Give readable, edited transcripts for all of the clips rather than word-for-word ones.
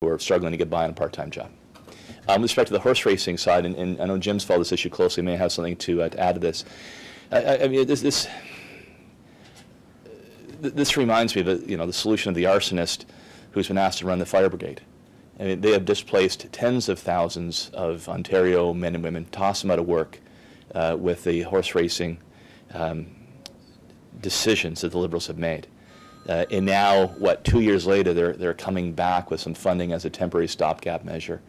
who are struggling to get by on a part-time job. With respect to the horse racing side, and I know Jim's followed this issue closely, may have something to add to this. I mean, this reminds me of the solution of the arsonist who's been asked to run the fire brigade. I mean, they have displaced tens of thousands of Ontario men and women, tossed them out of work with the horse racing decisions that the Liberals have made. And now, 2 years later, they're coming back with some funding as a temporary stopgap measure.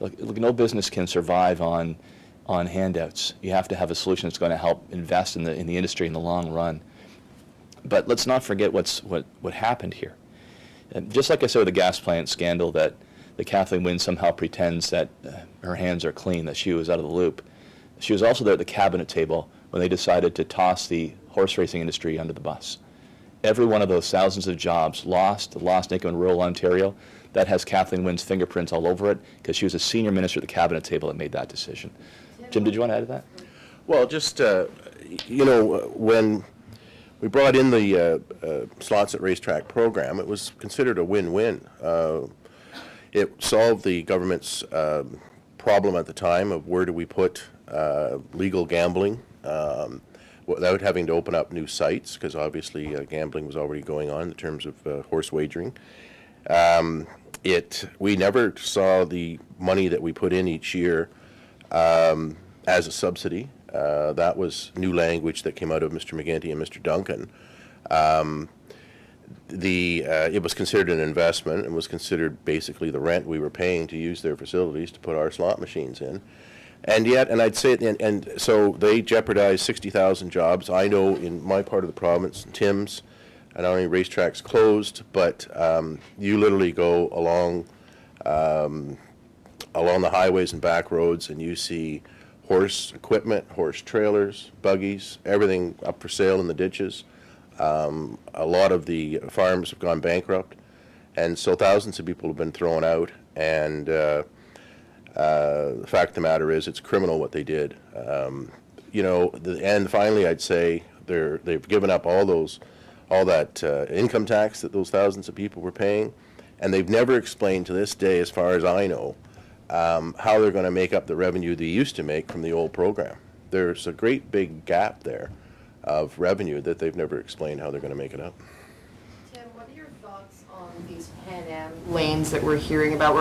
Look, no business can survive on handouts. You have to have a solution that's going to help invest in the industry in the long run. But let's not forget what happened here. And just like I said with the gas plant scandal, that Kathleen Wynne somehow pretends that her hands are clean, that she was out of the loop. She was also there at the cabinet table when they decided to toss the horse racing industry under the bus. Every one of those thousands of jobs lost income in rural Ontario, that has Kathleen Wynne's fingerprints all over it, because she was a senior minister at the cabinet table that made that decision. Jim, did you want to add to that? Well, just, when we brought in the slots at Racetrack program, it was considered a win-win. It solved the government's problem at the time of where do we put legal gambling without having to open up new sites, because obviously gambling was already going on in terms of horse wagering. We never saw the money that we put in each year as a subsidy. That was new language that came out of Mr. McGinty and Mr. Duncan. It was considered an investment and was considered basically the rent we were paying to use their facilities to put our slot machines in. And yet, and I'd say, and so they jeopardized 60,000 jobs. I know in my part of the province, Tim's, and not only Racetrack's closed, but you literally go along the highways and back roads, and you see horse equipment, horse trailers, buggies, everything up for sale in the ditches. A lot of the farms have gone bankrupt, and so thousands of people have been thrown out. And the fact of the matter is, it's criminal what they did. And finally, I'd say they've given up all that income tax that those thousands of people were paying, and they've never explained to this day, as far as I know, how they're going to make up the revenue they used to make from the old program. There's a great big gap there of revenue that they've never explained how they're going to make it up. Tim, what are your thoughts on these Pan Am lanes that we're hearing about?